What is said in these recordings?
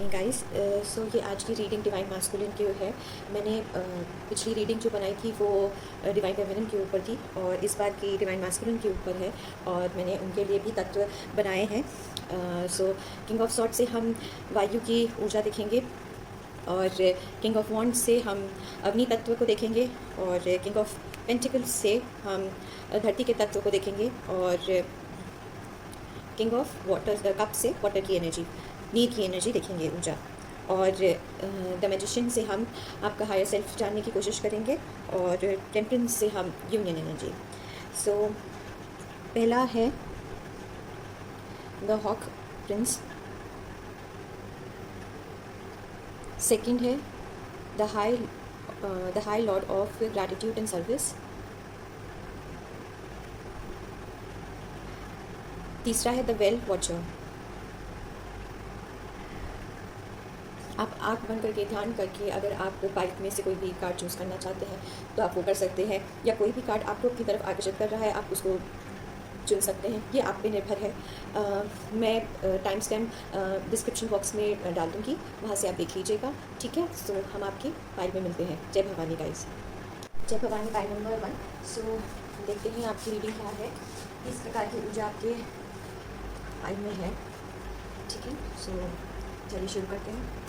Morning guys. सो ये आज की रीडिंग डिवाइन मास्कुलिन की है। मैंने पिछली रीडिंग जो बनाई थी वो डिवाइन फेमिनिन के ऊपर थी और इस बार की डिवाइन मास्कुलिन के ऊपर है और मैंने उनके लिए भी तत्व बनाए हैं। सो किंग ऑफ सॉर्ट से हम वायु की ऊर्जा देखेंगे और किंग ऑफ वॉन्ड्स से हम अग्नि तत्व को देखेंगे और किंग ऑफ पेंटिकल्स से हम धरती के तत्व को देखेंगे और किंग ऑफ वाटर कप से वाटर की एनर्जी, नीर की एनर्जी देखेंगे, ऊर्जा। और द मैजिशियन से हम आपका हायर सेल्फ जानने की कोशिश करेंगे और टेम्परेंस से हम यूनियन एनर्जी। सो पहला है द हॉक प्रिंस, सेकंड है the high Lord of gratitude and service, तीसरा है द वेल वॉचर। आप आँख बंद करके ध्यान करके अगर आप बाइक में से कोई भी कार्ड चूज़ करना चाहते हैं तो आप वो कर सकते हैं, या कोई भी कार्ड आपको अपनी तरफ आकर्षित कर रहा है आप उसको चुन सकते हैं, ये आप पे निर्भर है। मैं टाइम स्टैम्प डिस्क्रिप्शन बॉक्स में डाल दूँगी, वहाँ से आप देख लीजिएगा, ठीक है। सो हम आपकी फाइल में मिलते हैं। जय भवानी गाइस। जय भवानी फाइल नंबर 1। सो देखते हैं आपकी रीडिंग क्या है, किस प्रकार की ऊर्जा आपके फाइल में है, ठीक है। सो चलिए शुरू करते हैं।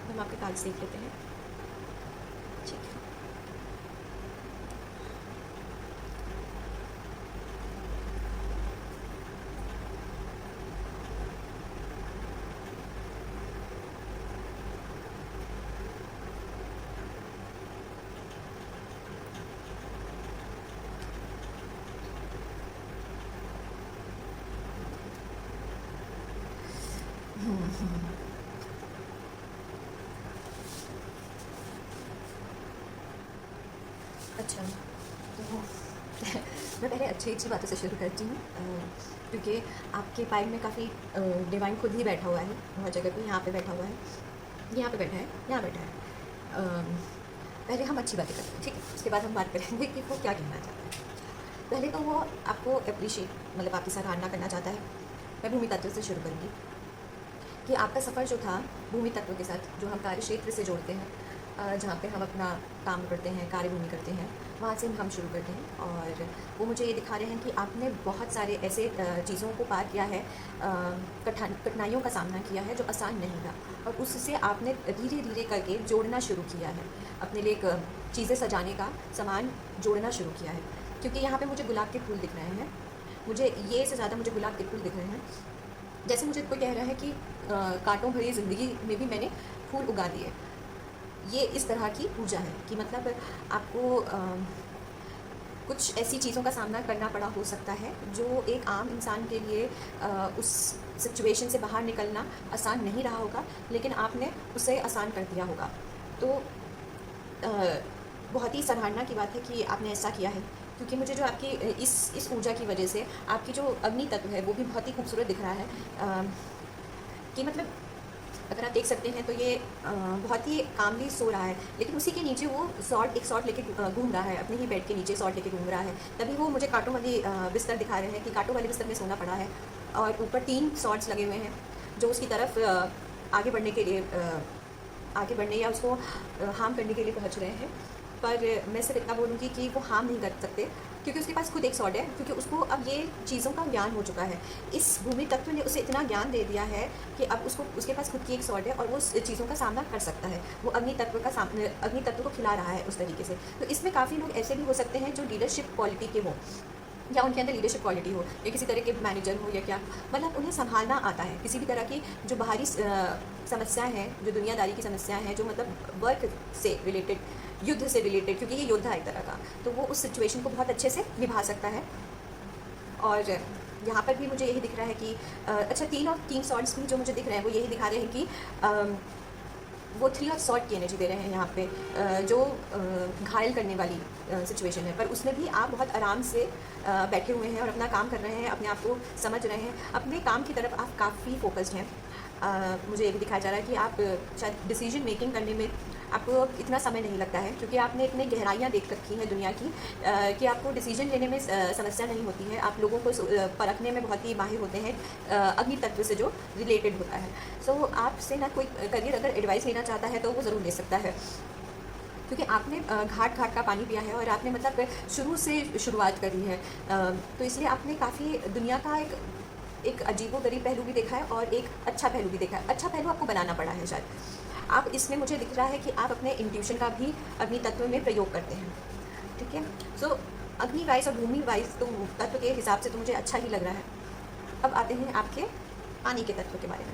हम आपके कार्ड्स देख लेते हैं, ठीक है। अच्छा, तो मैं पहले अच्छी बातों से शुरू करती हूँ, क्योंकि आपके पाइल में काफ़ी डिवाइन खुद ही बैठा हुआ है बहुत जगह पे। यहाँ पे बैठा हुआ है, यहाँ पे बैठा है, यहाँ बैठा है। पहले हम अच्छी बातें करते हैं, ठीक है, उसके बाद हम बात करेंगे कि वो क्या कहना चाहता है। पहले तो वो आपको अप्रिशिएट, मतलब आपकी सराहना करना चाहता है। मैं भूमि तत्व से शुरू करूँगी कि आपका सफ़र जो था भूमि तत्व के साथ, जो हम कार्य क्षेत्र से जोड़ते हैं, जहाँ पे हम अपना काम करते हैं, कार्यभूमि करते हैं, वहाँ से हम शुरू करते हैं। और वो मुझे ये दिखा रहे हैं कि आपने बहुत सारे ऐसे चीज़ों को पार किया है, कठिनाइयों का सामना किया है जो आसान नहीं था, और उससे आपने धीरे धीरे करके जोड़ना शुरू किया है, अपने लिए चीज़ें सजाने का सामान जोड़ना शुरू किया है। क्योंकि यहाँ पे मुझे गुलाब के फूल दिख रहे हैं, मुझे ये से ज़्यादा मुझे गुलाब के फूल दिख रहे हैं। जैसे मुझे कोई कह रहा है कि कांटों भरी ज़िंदगी में भी मैंने फूल उगा दिए। ये इस तरह की ऊर्जा है कि मतलब आपको कुछ ऐसी चीज़ों का सामना करना पड़ा हो सकता है जो एक आम इंसान के लिए उस सिचुएशन से बाहर निकलना आसान नहीं रहा होगा, लेकिन आपने उसे आसान कर दिया होगा। तो बहुत ही सराहना की बात है कि आपने ऐसा किया है, क्योंकि मुझे जो आपकी इस ऊर्जा की वजह से आपकी जो अग्नि तत्व है वो भी बहुत ही खूबसूरत दिख रहा है। कि मतलब अगर आप देख सकते हैं तो ये बहुत ही कामली सो रहा है, लेकिन उसी के नीचे वो एक शॉर्ट लेके घूम रहा है, अपने ही बेड के नीचे शॉर्ट लेके घूम रहा है। तभी वो मुझे कांटों वाली बिस्तर दिखा रहे हैं कि कांटों वाले बिस्तर में सोना पड़ा है, और ऊपर 3 शॉर्ट्स लगे हुए हैं जो उसकी तरफ आगे बढ़ने के लिए आगे बढ़ने या उसको हार्म करने के लिए पहुंच रहे हैं। पर मैं सिर्फ इतना बोलूँगी कि वो हार्म नहीं कर सकते, क्योंकि उसके पास खुद एक स्वॉर्ड है, क्योंकि उसको अब ये चीज़ों का ज्ञान हो चुका है। इस भूमि तत्व ने उसे इतना ज्ञान दे दिया है कि अब उसको उसके पास खुद की एक स्वॉर्ड है और वो उस चीज़ों का सामना कर सकता है। वो अग्नि तत्व को खिला रहा है उस तरीके से। तो इसमें काफ़ी लोग ऐसे भी हो सकते हैं जो लीडरशिप क्वालिटी के हों, या उनके अंदर लीडरशिप क्वालिटी हो, या किसी तरह के मैनेजर हो, या क्या, मतलब उन्हें संभालना आता है किसी भी तरह की जो बाहरी समस्याएं हैं, जो दुनियादारी की समस्याएं हैं, जो मतलब वर्क से रिलेटेड, युद्ध से रिलेटेड, क्योंकि ये योद्धा है एक तरह का, तो वो उस सिचुएशन को बहुत अच्छे से निभा सकता है। और यहाँ पर भी मुझे यही दिख रहा है कि अच्छा, 3 सॉर्ड्स भी जो मुझे दिख रहे हैं वो यही दिखा रहे हैं कि वो 3 ऑफ सॉर्ड की एनर्जी दे रहे हैं यहाँ पे, जो घायल करने वाली सिचुएशन है, पर उसमें भी आप बहुत आराम से बैठे हुए हैं और अपना काम कर रहे हैं, अपने आप को समझ रहे हैं, अपने काम की तरफ आप काफ़ी फोकस्ड हैं। मुझे ये भी दिखाया जा रहा है कि आप शायद डिसीजन मेकिंग करने में आपको इतना समय नहीं लगता है, क्योंकि आपने इतनी गहराइयाँ देख रखी हैं दुनिया की कि आपको डिसीजन लेने में समस्या नहीं होती है। आप लोगों को परखने में बहुत ही माहिर होते हैं, अग्नि तत्व से जो रिलेटेड होता है। सो आपसे ना कोई करियर अगर एडवाइस लेना चाहता है तो वो ज़रूर ले सकता है, क्योंकि आपने घाट घाट का पानी पिया है और आपने मतलब शुरू से शुरुआत करी है। तो इसलिए आपने काफ़ी दुनिया का एक अजीबोगरीब पहलू भी देखा है और एक अच्छा पहलू भी देखा है। अच्छा पहलू आपको बनाना पड़ा है शायद। आप इसमें मुझे दिख रहा है कि आप अपने इंट्यूशन का भी अग्नि तत्व में प्रयोग करते हैं, ठीक है। सो अग्नि वाइज और भूमि वाइज तो तत्व के हिसाब से तो मुझे अच्छा ही लग रहा है। अब आते हैं आपके पानी के तत्व के बारे में।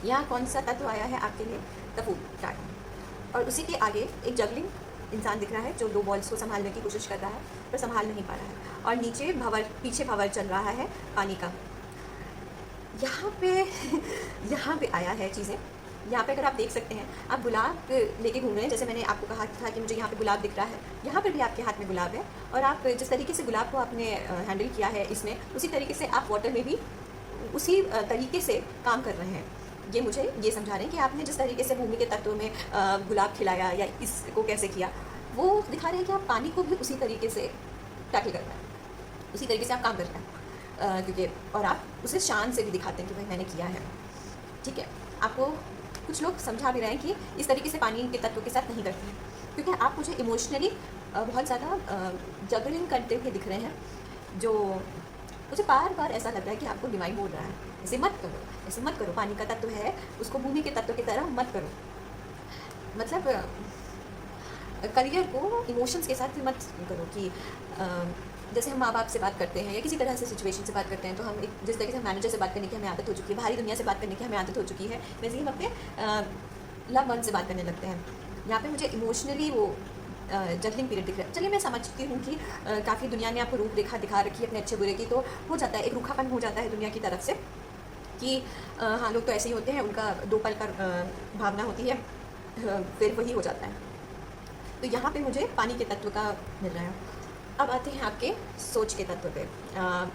यहाँ कौन सा तत्व आया है आपके लिए? कपूर कार्ड। और उसी के आगे एक जगलिंग इंसान दिख रहा है जो 2 बॉल्स को संभालने की कोशिश कर रहा है पर संभाल नहीं पा रहा है, और नीचे पीछे भंवर चल रहा है पानी का। यहाँ पे आया है चीज़ें। यहाँ पे अगर आप देख सकते हैं, आप गुलाब लेके घूम रहे हैं, जैसे मैंने आपको कहा था कि मुझे यहाँ पे गुलाब दिख रहा है। यहाँ पर भी आपके हाथ में गुलाब है, और आप जिस तरीके से गुलाब को आपने हैंडल किया है इसमें, उसी तरीके से आप वाटर में भी उसी तरीके से काम कर रहे हैं। ये मुझे ये समझा रहे हैं कि आपने जिस तरीके से भूमि के तत्वों में गुलाब खिलाया या इसको कैसे किया, वो दिखा रहे हैं कि आप पानी को भी उसी तरीके से टैकल कर रहे हैं, उसी तरीके से आप काम कर रहे हैं, क्योंकि और आप उसे शान से भी दिखाते हैं कि भाई मैंने किया है, ठीक है। आपको कुछ लोग समझा भी रहे हैं कि इस तरीके से पानी के तत्वों के साथ नहीं करते हैं, क्योंकि आप मुझे इमोशनली बहुत ज़्यादा जगलिंग करते हुए दिख रहे हैं, जो मुझे बार बार ऐसा लग रहा है कि आपको डिवाइन बोल रहा है, ऐसे मत करो, ऐसे मत करो, पानी का तत्व है उसको भूमि के तत्व की तरह मत करो। मतलब करियर को इमोशंस के साथ मत करो कि जैसे हम माँ बाप से बात करते हैं या किसी तरह से सिचुएशन से बात करते हैं, तो हम एक जिस तरीके से मैनेजर से बात करने की हमें आदत हो चुकी है, बाहरी दुनिया से बात करने की हमें आदत हो चुकी है, वैसे ही हम अपने लव वन से बात करने लगते हैं। यहाँ पे मुझे इमोशनली वो जगलिंग पीरियड दिख रहा है। चलिए, मैं समझती हूँ कि काफ़ी दुनिया ने आपको रूपरेखा दिखा रखी है अपने अच्छे बुरे की, तो हो जाता है, एक रूखापन हो जाता है दुनिया की तरफ से कि हाँ, लोग तो ऐसे ही होते हैं, उनका 2 पल का भावना होती है, फिर वही हो जाता है। तो यहाँ पे मुझे पानी के तत्व का मिल रहा है। अब आते हैं आपके सोच के तत्व पे,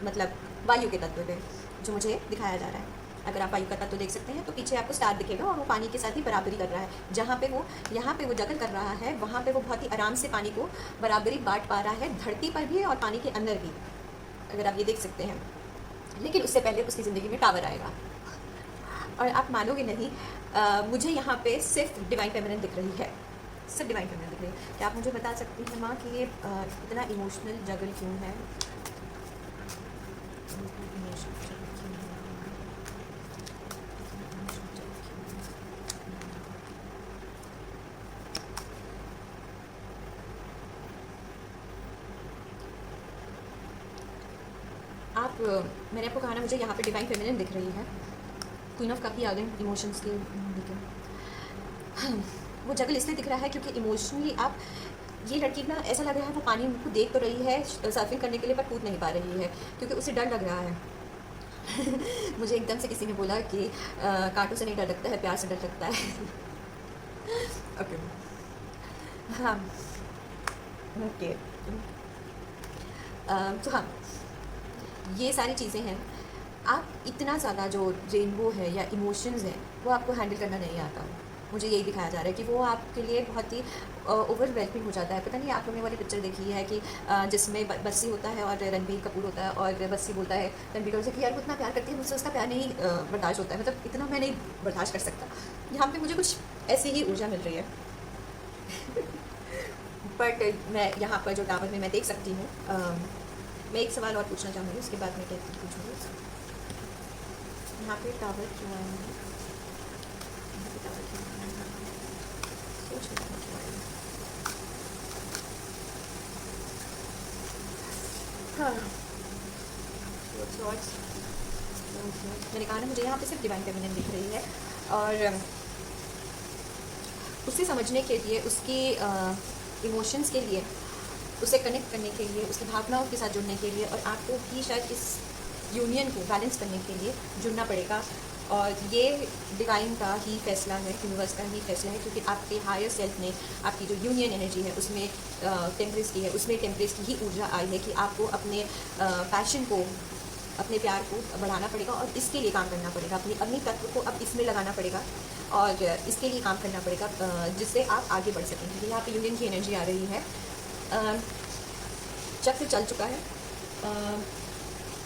मतलब वायु के तत्व पे, जो मुझे दिखाया जा रहा है। अगर आप वायु का तत्व देख सकते हैं तो पीछे आपको स्टार दिखेगा, और वो पानी के साथ ही बराबरी कर रहा है। जहाँ पे वो यहाँ पे वो जगल कर रहा है, वहाँ पे वो बहुत ही आराम से पानी को बराबरी बांट पा रहा है, धरती पर भी और पानी के अंदर भी, अगर आप ये देख सकते हैं। लेकिन उससे पहले उसकी ज़िंदगी में टावर आएगा, और आप मानोगे नहीं, मुझे यहाँ पे सिर्फ डिवाइन फेमिनिन दिख रही है, सिर्फ डिवाइन फेमिनिन दिख रही है। क्या आप मुझे बता सकती हैं माँ कि ये इतना इमोशनल जगल क्यों है? मैंने आपको कहा ना, मुझे यहाँ पे डिवाइन फेमिनिन दिख रही है, क्वीन ऑफ कप ही आ गई इमोशंस के वो जगल इसलिए दिख रहा है क्योंकि इमोशनली आप, ये लड़की ना ऐसा लग रहा है वो पानी को देख तो रही है सर्फिंग करने के लिए, पर कूद नहीं पा रही है क्योंकि उसे डर लग रहा है। मुझे एकदम से किसी ने बोला कि कांटों से नहीं डर लगता है, प्यार से डर लगता है। ओके, हाँ, ओके, तो हाँ, ये सारी चीज़ें हैं। आप इतना ज़्यादा जो रेनबो है या इमोशंस हैं वो आपको हैंडल करना नहीं आता। मुझे यही दिखाया जा रहा है कि वो आपके लिए बहुत ही ओवरवेलमिंग हो जाता है। पता नहीं आप लोगों ने वाली पिक्चर देखी है कि जिसमें बस्सी होता है और रणबीर कपूर होता है, और बस्सी बोलता है रणबीर कपूर से कि यार वो इतना प्यार करती है, मुझसे उसका प्यार नहीं बर्दाश्त होता है, मतलब इतना मैं नहीं बर्दाश्त कर सकता। यहाँ पे मुझे कुछ ऐसी ही ऊर्जा मिल रही है। बट मैं यहाँ पर जो टावर में मैं देख सकती हूँ, मैं एक सवाल और पूछना चाहूँगी, उसके बाद मैं क्या पूछूँगी। यहाँ पे टावर क्यों आया है, यहाँ पे टावर क्यों आया है, सोच रही हूँ क्यों आया है। हाँ, मैंने कहा ना, मुझे यहाँ पे सिर्फ डिवाइन फेमिनिन दिख रही है, और उसे समझने के लिए, उसकी इमोशंस के लिए, उसे कनेक्ट करने के लिए, उसकी भावनाओं के साथ जुड़ने के लिए, और आपको भी शायद इस यूनियन को बैलेंस करने के लिए जुड़ना पड़ेगा। और ये डिवाइन का ही फैसला है, यूनिवर्स का ही फैसला है, क्योंकि आपके हायर सेल्फ ने आपकी जो यूनियन एनर्जी है उसमें टेम्परेस की है, उसमें टेम्परेस की ही ऊर्जा आई है कि आपको अपने पैशन को, अपने प्यार को बढ़ाना पड़ेगा, और इसके लिए काम करना पड़ेगा, अपनी अग्नि तत्व को अब इसमें लगाना पड़ेगा, और इसके लिए काम करना पड़ेगा, जिससे आप आगे बढ़ सकें। क्योंकि यहाँ पे यूनियन की एनर्जी आ रही है। चक्र चल चुका है,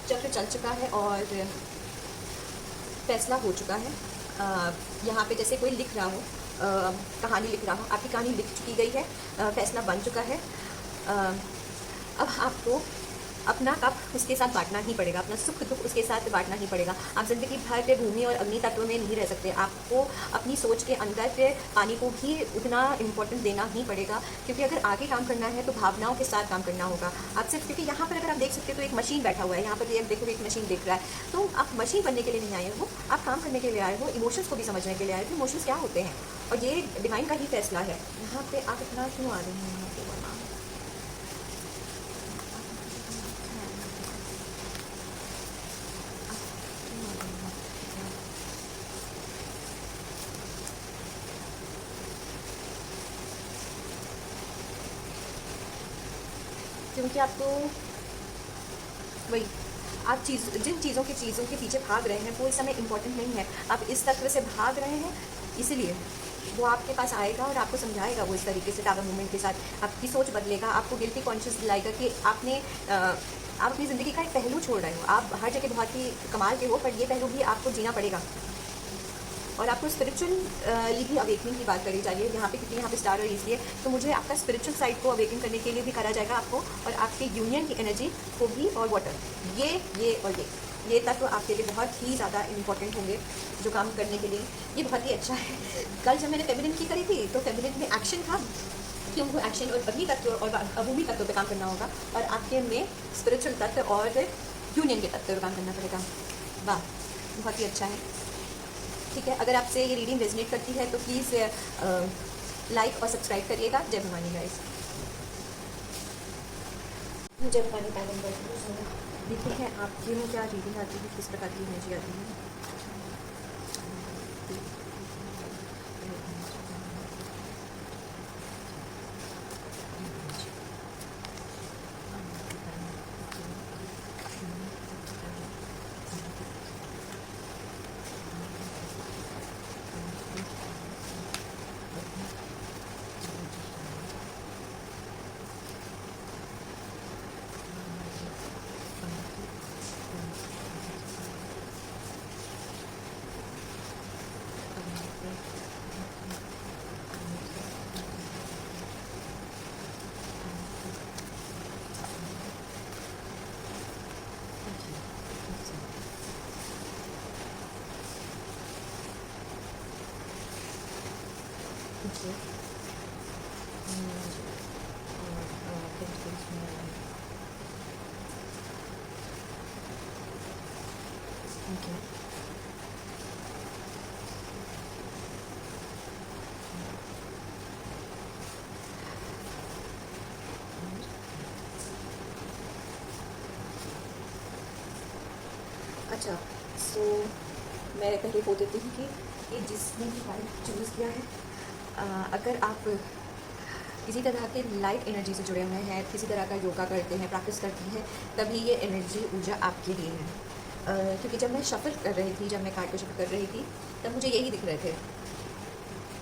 चक्र चल चुका है, और फैसला हो चुका है। यहाँ पे जैसे कोई लिख रहा हो, कहानी लिख रहा हो, आपकी कहानी लिख चुकी गई है, फैसला बन चुका है। अब आपको अपना कप उसके साथ बांटना ही पड़ेगा, अपना सुख दुख उसके साथ बांटना ही पड़ेगा। आप ज़िंदगी भर पे भूमि और अग्नि तत्व में नहीं रह सकते। आपको अपनी सोच के अंदर पे पानी को भी उतना इम्पोर्टेंस देना ही पड़ेगा, क्योंकि अगर आगे काम करना है तो भावनाओं के साथ काम करना होगा। आप सिर्फ, क्योंकि यहाँ पर अगर आप देख सकते हो तो एक मशीन बैठा हुआ है, यहाँ पर एक देखो, एक मशीन देख रहा है, तो आप मशीन बनने के लिए नहीं आए हो, आप काम करने के लिए आए हो, इमोशंस को भी समझने के लिए आए हो, इमोशंस क्या होते हैं, और ये डिवाइन का ही फैसला है। यहाँ पे आप इतना क्यों आ रहे हैं, यहाँ पे वरना क्योंकि आपको वही, आप जिन चीज़ों के पीछे भाग रहे हैं वो इस समय इम्पोर्टेंट नहीं है। आप इस तत्व से भाग रहे हैं, इसीलिए वो आपके पास आएगा और आपको समझाएगा वो इस तरीके से, टावर मूवमेंट के साथ आपकी सोच बदलेगा, आपको गिल्टी कॉन्शियस दिलाएगा कि आप अपनी ज़िंदगी का एक पहलू छोड़ रहे हो। आप हर जगह बहुत ही कमाल के हो, पर ये पहलू भी आपको जीना पड़ेगा। और आपको स्पिरिचुअली भी अवेकनिंग की बात करी जाइए यहाँ पे, क्योंकि यहाँ पे स्टार और इसलिए, तो मुझे आपका स्पिरिचुअल साइड को अवेकन करने के लिए भी करा जाएगा आपको, और आपके यूनियन की एनर्जी को भी, और वाटर, ये और ये तत्व आपके लिए बहुत ही ज़्यादा इंपॉर्टेंट होंगे जो काम करने के लिए। ये बहुत ही अच्छा है। कल जब मैंने फेमिनिन की करी थी तो फेमिनिन में एक्शन था, कि उनको एक्शन और अग्नि तत्व और भूमि तत्व पे काम करना होगा, और आपके में स्पिरिचुअल तत्व और यूनियन के तत्व पर काम करना पड़ेगा। वाह, बहुत ही अच्छा है। ठीक है, अगर आपसे ये रीडिंग रेजोनेट करती है तो प्लीज़ लाइक और सब्सक्राइब करिएगा। जय भवानी गाइस। जय भवानी पैरम। देखते हैं आपके में क्या रीडिंग आती है, किस प्रकार की एनर्जी आती है। Okay. Okay. अच्छा, सो मैं पहले बोल देती हूँ कि जिसने भी फाइल चूज़ किया है, अगर आप किसी तरह के लाइट एनर्जी से जुड़े हुए हैं, किसी तरह का योगा करते हैं, प्रैक्टिस करती हैं, तभी ये एनर्जी ऊर्जा आपके लिए है। क्योंकि जब मैं शफल कर रही थी, जब मैं कार्ड को शफल कर रही थी, तब मुझे यही दिख रहे थे,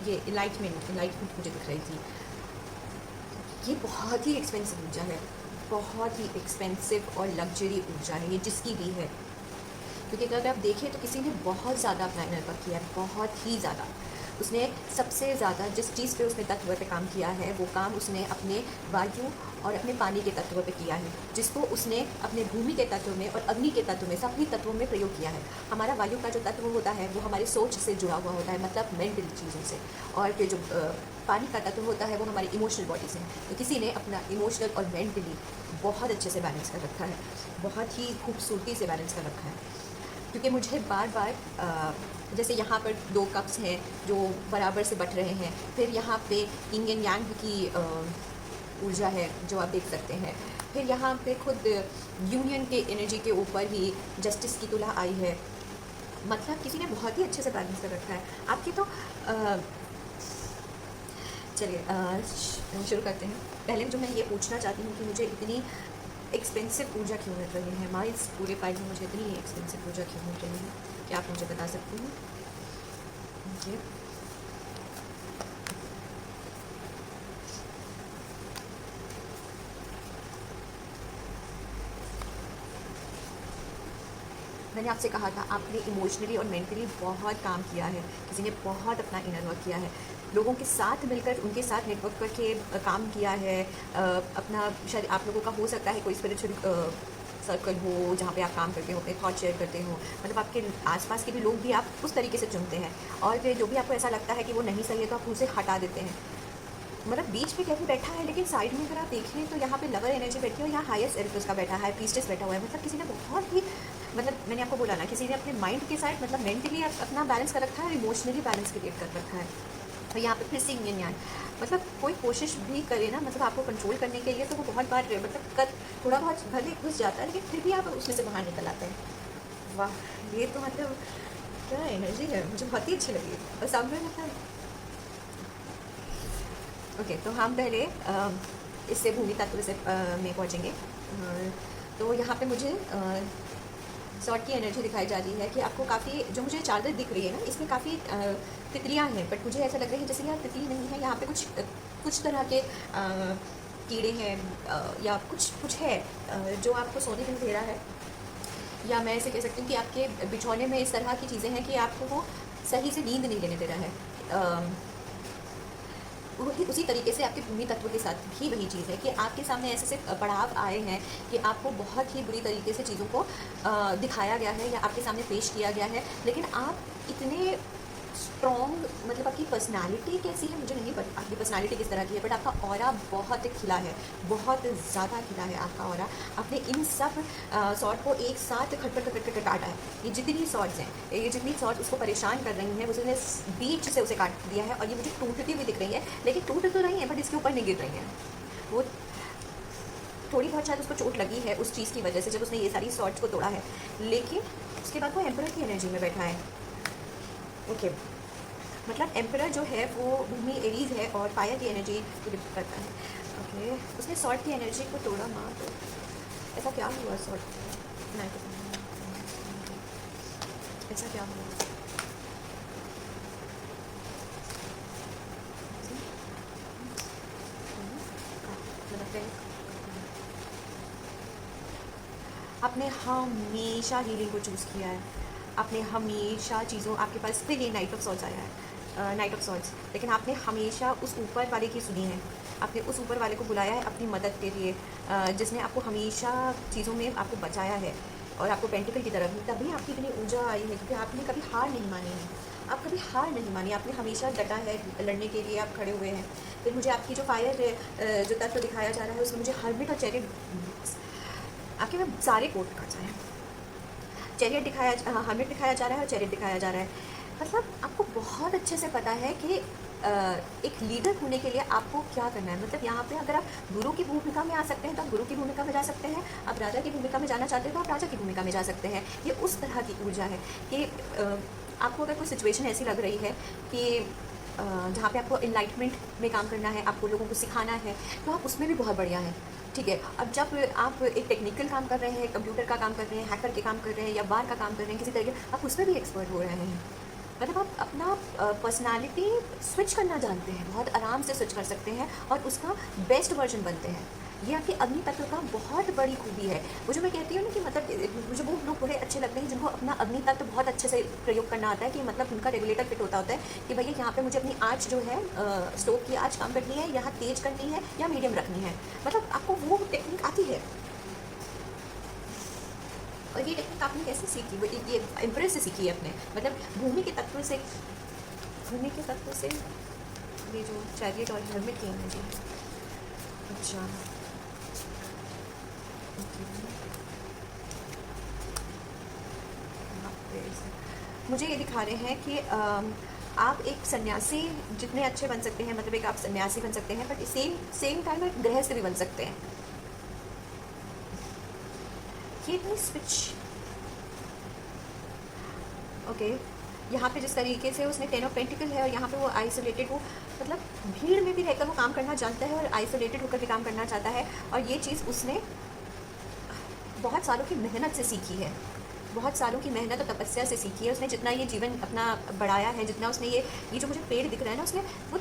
ये इलाइटमेंट मुझे दिख रही थी। ये बहुत ही एक्सपेंसिव ऊर्जा है, बहुत ही एक्सपेंसिव और लग्जरी ऊर्जा है ये, जिसकी भी है। क्योंकि अगर आप देखें तो किसी ने बहुत ज़्यादा अपना इनर वर्क किया है, बहुत ही ज़्यादा। उसने सबसे ज़्यादा जिस चीज़ पे उसने तत्व पे काम किया है, वो काम उसने अपने वायु और अपने पानी के तत्व पे किया है, जिसको उसने अपने भूमि के तत्व में और अग्नि के तत्व में, सभी तत्वों में प्रयोग किया है। हमारा वायु का जो तत्व होता है वो हमारी सोच से जुड़ा हुआ होता है, मतलब मेंटल चीज़ों से, और फिर जो पानी का तत्व होता है वो हमारी इमोशनल बॉडी से। तो किसी ने अपना इमोशनल और मेंटली बहुत अच्छे से बैलेंस कर रखा है, बहुत ही खूबसूरती से बैलेंस कर रखा है। क्योंकि मुझे बार बार जैसे यहाँ पर 2 कप्स हैं जो बराबर से बट रहे हैं, फिर यहाँ पे यिंग एंड यांग की ऊर्जा है जो आप देख सकते हैं, फिर यहाँ पे खुद यूनियन के एनर्जी के ऊपर ही जस्टिस की तुला आई है। मतलब किसी ने बहुत ही अच्छे से बैलेंस कर रखा है आपकी। तो चलिए शुरू करते हैं। पहले जो मैं ये पूछना चाहती हूँ कि मुझे इतनी एक्सपेंसिव ऊर्जा क्यों मिल रही है, हमारे इस पूरे फाइल में मुझे इतनी एक्सपेंसिव ऊर्जा क्यों मिल रही है, क्या आप मुझे बता सकती हैं? जी मैंने आपसे कहा था आपने इमोशनली और मेंटली बहुत काम किया है, किसी ने बहुत अपना इनर वर्क किया है, लोगों के साथ मिलकर उनके साथ नेटवर्क करके काम किया है। अपना शायद आप लोगों का हो सकता है कोई स्पिरिचुअल सर्कल हो जहाँ पे आप काम करते हो, अपने थॉट शेयर करते हो, मतलब आपके आसपास के भी लोग भी आप उस तरीके से चुनते हैं, और फिर जो भी आपको ऐसा लगता है कि वो नहीं सही है तो आप उसे हटा देते हैं। मतलब बीच में कैसे बैठा है, लेकिन साइड में अगर आप देखें तो यहाँ पे लवर एनर्जी बैठी है और यहाँ हाईएस्ट एरिफस का बैठा है, पीस्टेस बैठा हुआ है। मतलब किसी ने बहुत ही, मतलब मैंने आपको बोला ना, किसी ने अपने माइंड के साइड मतलब मेंटली अपना बैलेंस कर रखा है और इमोशनली बैलेंस क्रिएट कर रखा है। और यहाँ पे फिर से yin yang, मतलब कोई कोशिश भी करे ना, मतलब आपको कंट्रोल करने के लिए, तो वो बहुत बार मतलब थोड़ा बहुत भले घुस जाता है, लेकिन फिर भी आप उसमें से बाहर निकल आते हैं। वाह, ये तो मतलब क्या एनर्जी है, मुझे बहुत ही अच्छी लगी। और सामने मतलब ओके, तो हम पहले इससे भूमि तत्व से में पहुँचेंगे। तो यहाँ पे मुझे सॉर्ट की एनर्जी दिखाई जा रही है कि आपको काफ़ी, जो मुझे चादर दिख रही है ना, इसमें काफ़ी तितलियाँ हैं, बट मुझे ऐसा लग रहा है जैसे यहाँ तितली नहीं है, यहाँ पे कुछ तरह के कीड़े हैं, या कुछ है जो आपको सोने नहीं दे रहा है, या मैं ऐसे कह सकती हूँ कि आपके बिछौने में इस तरह की चीज़ें हैं कि आपको वो सही से नींद नहीं लेने दे रहा है। वही उसी तरीके से आपके भूमि तत्व के साथ भी वही चीज़ है कि आपके सामने ऐसे ऐसे पड़ाव आए हैं कि आपको बहुत ही बुरी तरीके से चीज़ों को दिखाया गया है या आपके सामने पेश किया गया है, लेकिन आप इतने स्ट्रॉन्ग, मतलब आपकी पर्सनालिटी कैसी है मुझे नहीं पता, आपकी पर्सनालिटी किस तरह की है, बट आपका ऑरा बहुत खिला है, बहुत ज़्यादा खिला है आपका ऑरा। आपने इन सब सॉर्ट को एक साथ खटखट खटखट कर काटा है। ये जितनी सॉर्ट्स हैं, ये जितनी सॉर्ट्स उसको परेशान कर रही हैं, उसने बीच से उसे काट दिया है, और ये मुझे टूटती हुई दिख रही है, लेकिन टूट तो रही है बट इसके ऊपर नहीं गिर रही हैं। वो थोड़ी बहुत शायद उसको चोट लगी है उस चीज़ की वजह से, जब उसने ये सारी सॉर्ट्स को तोड़ा है, लेकिन उसके बाद वो एम्परर की एनर्जी में बैठा है। ओके, मतलब एम्परर जो है वो भूमि एरीज है और फायर की एनर्जी को डिपिक्ट करता है। ओके, उसने सॉर्ट की एनर्जी को तोड़ा माँ, तो ऐसा क्या हुआ सॉर्ट, ऐसा क्या हुआ? आपने हमेशा हीलिंग को चूज़ किया है, आपने हमेशा चीज़ों, आपके पास फिर ये नाइट ऑफ सॉर्ट्स आया है, नाइट ऑफ सॉर्ट्स, लेकिन आपने हमेशा उस ऊपर वाले की सुनी है, आपने उस ऊपर वाले को बुलाया है अपनी मदद के लिए, जिसने आपको हमेशा चीज़ों में आपको बचाया है और आपको पेंटिकल की तरफ, तभी आपकी इतनी ऊर्जा आई है, क्योंकि आपने कभी हार नहीं मानी है, आप कभी हार नहीं मानी, आपने हमेशा डटा है, लड़ने के लिए आप खड़े हुए हैं। फिर मुझे आपकी जो फायर जो तत्व दिखाया जा रहा है उसमें मुझे हर्मिट और चैरियट, आपके में सारे कोट काट रहे हैं, चैरियट दिखाया, हर्मिट दिखाया जा रहा है और चैरियट दिखाया जा रहा है। मतलब आपको बहुत अच्छे से पता है कि एक लीडर होने के लिए आपको क्या करना है। मतलब यहाँ पे अगर आप गुरु की भूमिका में आ सकते हैं तो आप गुरु की भूमिका में जा सकते हैं, आप राजा की भूमिका में जाना चाहते हैं तो आप राजा की भूमिका में जा सकते हैं। ये उस तरह की ऊर्जा है कि आपको अगर कोई सिचुएशन ऐसी लग रही है कि जहाँ पे आपको इनलाइटमेंट में काम करना है, आपको लोगों को सिखाना है, तो आप उसमें भी बहुत बढ़िया है, ठीक है। अब जब आप एक टेक्निकल काम कर रहे हैं, कंप्यूटर का काम कर रहे हैं, हैकर के काम कर रहे हैं या बार का काम कर रहे हैं, किसी तरीके आप उसमें भी एक्सपर्ट हो रहे हैं। मतलब आप अपना पर्सनालिटी स्विच करना जानते हैं, बहुत आराम से स्विच कर सकते हैं और उसका बेस्ट वर्जन बनते हैं। ये आपके अग्नि तत्व का बहुत बड़ी खूबी है। वो जो मैं कहती हूँ ना कि मतलब मुझे वो लोग बड़े अच्छे लगते हैं जिनको अपना अग्नि तत्व बहुत अच्छे से प्रयोग करना आता है, कि मतलब उनका रेगुलेटर फिट होता है कि भैया यहाँ पे मुझे अपनी आँच जो है स्टोव की आँच कम करनी है, यहाँ तेज़ करनी है या मीडियम रखनी है। मतलब आपको वो टेक्निक आती है। और ये टेक्निक आपने कैसे सीखी? वो ये इम्प्रेस से सीखी है अपने, मतलब भूमि के तत्व से, भूमि के तत्व से ये जो चैरियट और हेलमेट की एनर्जी। अच्छा, मुझे ये दिखा रहे हैं कि आप एक सन्यासी जितने अच्छे बन सकते हैं, मतलब एक आप सन्यासी बन सकते हैं, बट सेम टाइम एक गृहस्थ भी बन सकते हैं। ये नहीं स्विच, ओके। यहाँ पे जिस तरीके से उसने 10 ऑफ पेंटिकल है और यहाँ पे वो आइसोलेटेड, वो मतलब भीड़ में भी रहकर वो काम करना जानता है और आइसोलेटेड होकर भी काम करना चाहता है। और ये चीज़ उसने बहुत सालों की मेहनत से सीखी है, बहुत सालों की मेहनत और तपस्या से सीखी है। उसने जितना ये जीवन अपना बढ़ाया है, जितना उसने ये जो मुझे पेड़ दिख रहा है ना, उसने वो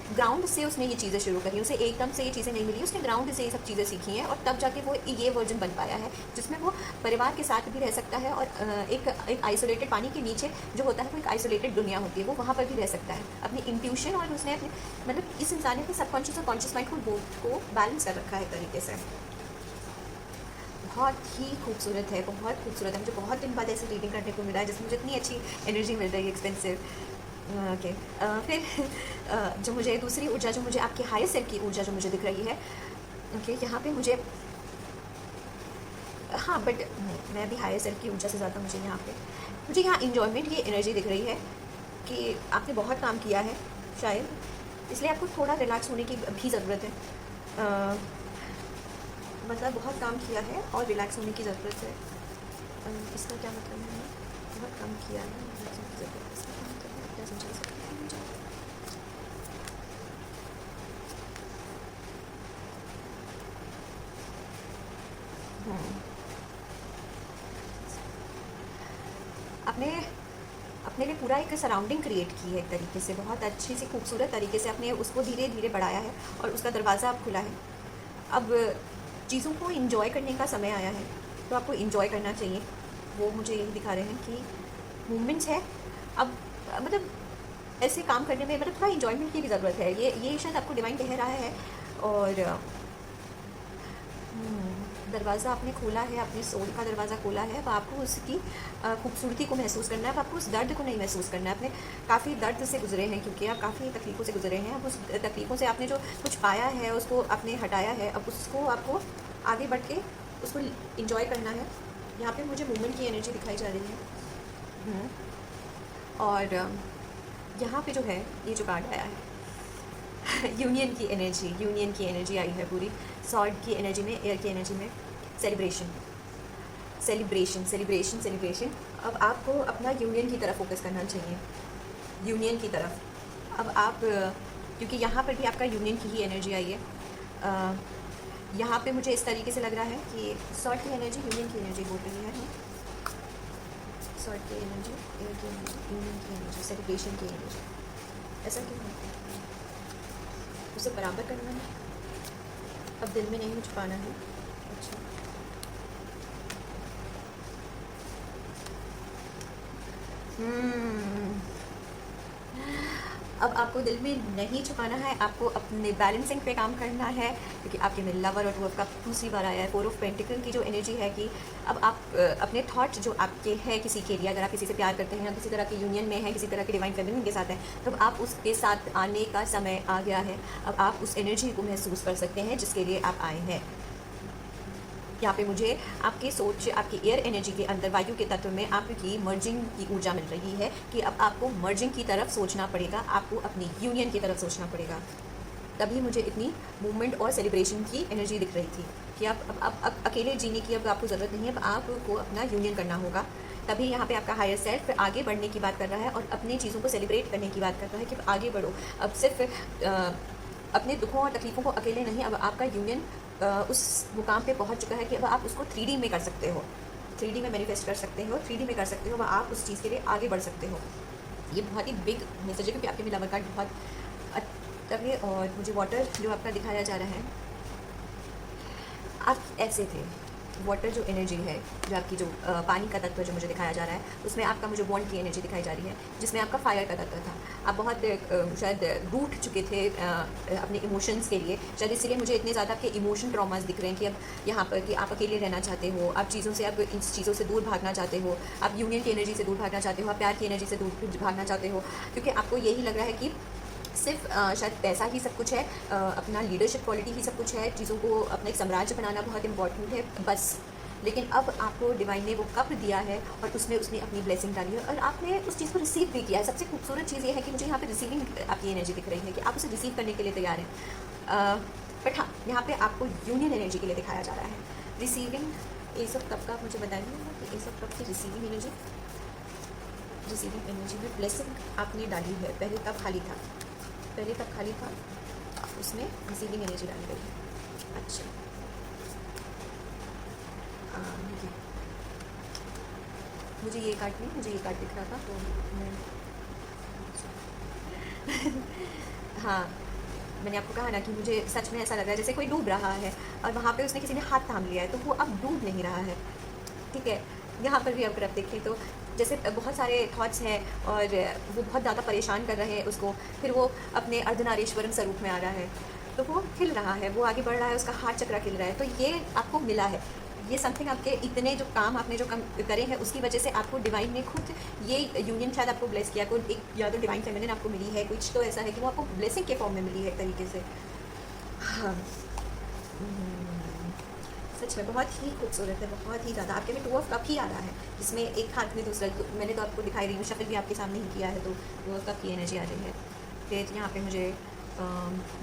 ग्राउंड से उसने ये चीज़ें शुरू करी। उसे एकदम से ये चीज़ें नहीं मिली, उसने ग्राउंड से ये सब चीज़ें सीखी हैं और तब जाके वो ये वर्जन बन पाया है जिसमें वो परिवार के साथ भी रह सकता है और एक आइसोलेटेड पानी के नीचे जो होता है वो एक आइसोलेटेड दुनिया होती है, वो वहाँ पर भी रह सकता है अपनी इंट्यूशन। और उसने अपने मतलब इस इंसान ने अपने सबकॉन्शियस और कॉन्शियस माइंड को बैलेंस कर रखा है एक तरीके से। बहुत ही खूबसूरत है, बहुत खूबसूरत है। मुझे बहुत दिन बाद ऐसी रीडिंग करने को मिला है जिसमें मुझे इतनी अच्छी एनर्जी मिल रही है, एक्सपेंसिव। ओके, फिर जो मुझे दूसरी ऊर्जा, जो मुझे आपके हायर सेल्फ की ऊर्जा जो मुझे दिख रही है, ओके, यहाँ पे मुझे, हाँ बट मैं भी हायर सेल्फ की ऊर्जा से ज़्यादा मुझे यहाँ इन्जॉयमेंट की एनर्जी दिख रही है कि आपने बहुत काम किया है शायद, इसलिए आपको थोड़ा रिलैक्स होने की भी ज़रूरत है। मतलब बहुत काम किया है और रिलैक्स होने की ज़रूरत है। इसका क्या मतलब है? बहुत काम किया है, रिलैक्स होने की ज़रूरत है, इसका क्या मतलब है? क्या समझा सकते हैं मुझे? आपने अपने लिए पूरा एक सराउंडिंग क्रिएट की है एक तरीके से, बहुत अच्छी सी खूबसूरत तरीके से आपने उसको धीरे धीरे बढ़ाया है और उसका दरवाज़ा अब खुला है। अब चीज़ों को इंजॉय करने का समय आया है, तो आपको इंजॉय करना चाहिए। वो मुझे यही दिखा रहे हैं कि मूवमेंट्स है अब, मतलब ऐसे काम करने में मतलब थोड़ा इंजॉयमेंट की भी ज़रूरत है। ये शायद आपको डिवाइन कह रहा है। और दरवाज़ा आपने खोला है, अपने सोल का दरवाज़ा खोला है। अब आपको उसकी खूबसूरती को महसूस करना है, अब आपको उस दर्द को नहीं महसूस करना है। आपने काफ़ी दर्द से गुजरे हैं, क्योंकि आप काफ़ी तकलीफ़ों से गुजरे हैं। अब उस तकलीफ़ों से आपने जो कुछ पाया है उसको आपने हटाया है, अब उसको आपको आगे बढ़ के उसको इंजॉय करना है। यहाँ पे मुझे मूवमेंट की एनर्जी दिखाई जा रही है। और यहाँ पे जो है, ये जो कार्ड आया है यूनियन की एनर्जी आई है पूरी। सॉर्ड की एनर्जी में, एयर की एनर्जी में, सेलिब्रेशन। अब आपको अपना यूनियन की तरफ फोकस करना चाहिए, यूनियन की तरफ। अब आप, क्योंकि यहाँ पर भी आपका यूनियन की ही एनर्जी आई है। यहाँ पे मुझे इस तरीके से लग रहा है कि सॉर्ड की एनर्जी यूनियन की एनर्जी बोल रही है। सॉर्ड की एनर्जी, एयर की एनर्जी, यूनियन की एनर्जी, सेलिब्रेशन की एनर्जी। ऐसा क्यों है? उसे बराबर करना है, अब दिल में नहीं छुपाना है। अच्छा, अब आपको दिल में नहीं छुपाना है, आपको अपने बैलेंसिंग पे काम करना है, क्योंकि आपके में लवर और ट्वेल्व का दूसरी बार आया है। 4 ऑफ पेंटिकल की जो एनर्जी है कि अब आप अपने थॉट जो आपके हैं किसी के लिए, अगर आप किसी से प्यार करते हैं, किसी तरह के यूनियन में हैं, किसी तरह के डिवाइन फेमिनिन के साथ हैं, तो अब आप उसके साथ आने का समय आ गया है। अब आप उस एनर्जी को महसूस कर सकते हैं जिसके लिए आप आए हैं। यहाँ पे मुझे आपकी सोच, आपकी एयर एनर्जी के अंदर, वायु के तत्व में आपकी मर्जिंग की ऊर्जा मिल रही है कि अब आपको मर्जिंग की तरफ सोचना पड़ेगा, आपको अपनी यूनियन की तरफ सोचना पड़ेगा। तभी मुझे इतनी मूवमेंट और सेलिब्रेशन की एनर्जी दिख रही थी कि अब अकेले जीने की अब आपको ज़रूरत नहीं है, अब आपको अपना यूनियन करना होगा। तभी यहाँ पे आपका हायर सेल्फ आगे बढ़ने की बात कर रहा है और अपनी चीज़ों को सेलिब्रेट करने की बात कर रहा है कि आगे बढ़ो। अब सिर्फ अपने दुखों और तकलीफ़ों को अकेले नहीं, अब आपका यूनियन उस मुकाम पे पहुंच चुका है कि अब आप उसको 3D में कर सकते हो, 3D में मैनिफेस्ट कर सकते हो, 3D में कर सकते हो, अब आप उस चीज़ के लिए आगे बढ़ सकते हो। ये बहुत ही बिग मैसेज है, क्योंकि आपके में लवर कार्ड बहुत तब है। और मुझे वाटर जो आपका दिखाया जा रहा है, आप ऐसे थे। वाटर जो एनर्जी है, जो आपकी जो पानी का तत्व जो मुझे दिखाया जा रहा है, उसमें आपका मुझे बॉन्ड की एनर्जी दिखाई जा रही है, जिसमें आपका फायर का तत्व था। आप बहुत शायद रूठ चुके थे अपने इमोशंस के लिए, शायद इसीलिए मुझे इतने ज़्यादा आपके इमोशन ट्रॉमास दिख रहे हैं कि अब यहाँ पर कि आप अकेले रहना चाहते हो, आप चीज़ों से आप इन चीज़ों से दूर भागना चाहते हो, आप यूनियन की एनर्जी से दूर भागना चाहते हो, आप प्यार की एनर्जी से दूर भागना चाहते हो, क्योंकि आपको यही लग रहा है कि सिर्फ शायद पैसा ही सब कुछ है, अपना लीडरशिप क्वालिटी ही सब कुछ है, चीज़ों को अपना एक साम्राज्य बनाना बहुत इंपॉर्टेंट है बस। लेकिन अब आपको डिवाइन ने वो कप दिया है और उसमें उसने अपनी ब्लेसिंग डाली है और आपने उस चीज़ को रिसीव भी किया है। सबसे खूबसूरत चीज़ ये है कि मुझे यहाँ पे रिसीविंग आपकी एनर्जी दिख रही है कि आप उसे रिसीव करने के लिए तैयार हैं। बट हाँ, यहाँ पे आपको यूनियन एनर्जी के लिए दिखाया जा रहा है। रिसीविंग एस ऑफ कप का आप मुझे बताइए कि एस ऑफ कप की रिसीविंग एनर्जी में ब्लेसिंग आपने डाली है। पहले कप खाली था, उसमें रिसीविंग एनर्जी डाली गई है। अच्छा, मुझे ये कार्ड नहीं, मुझे ये कार्ड दिख रहा था तो मैं हाँ, मैंने आपको कहा ना कि मुझे सच में ऐसा लग रहा है जैसे कोई डूब रहा है और वहाँ पे उसने किसी ने हाथ थाम लिया है, तो वो अब डूब नहीं रहा है। ठीक है, यहाँ पर भी अगर आप देखें तो जैसे बहुत सारे थॉट्स हैं और वो बहुत ज़्यादा परेशान कर रहे हैं उसको, फिर वो अपने अर्धनारीश्वरम स्वरूप में आ रहा है, तो वो खिल रहा है, वो आगे बढ़ रहा है, उसका हाथ चक्रा खिल रहा है। तो ये आपको मिला है, ये समथिंग आपके इतने जो काम आपने जो कम करे हैं उसकी वजह से आपको डिवाइन ने खुद ये यूनियन शायद आपको ब्लेस किया। कोई एक या तो डिवाइन फेमिनिन आपको मिली है, कुछ तो ऐसा है कि वो आपको ब्लेसिंग के फॉर्म में मिली है एक तरीके से। हाँ, सच में बहुत ही खूबसूरत है, बहुत ही ज़्यादा। आपके में 2 ऑफ कप ही आ रहा है, जिसमें एक हाथ में दूसरा, मैंने तो आपको दिखाई रही हूँ, शक्ल भी आपके सामने ही किया है, तो 2 ऑफ कप की एनर्जी आ रही है। फिर यहाँ पे मुझे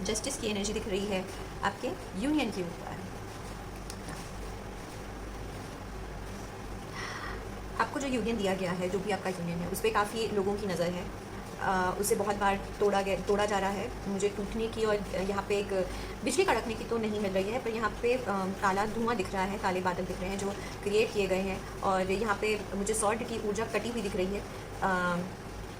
जस्टिस की एनर्जी दिख रही है आपके यूनियन के ऊपर। आपको जो यूनियन दिया गया है, जो भी आपका यूनियन है, उस पर काफ़ी लोगों की नज़र है, उसे बहुत बार तोड़ा जा रहा है। मुझे टूटने की और यहाँ पे एक बिजली कड़कने की तो नहीं मिल रही है, पर यहाँ पे काला धुआं दिख रहा है, काले बादल दिख रहे हैं जो क्रिएट किए गए हैं, और यहाँ पे मुझे सॉर्ड की ऊर्जा कटी हुई दिख रही है,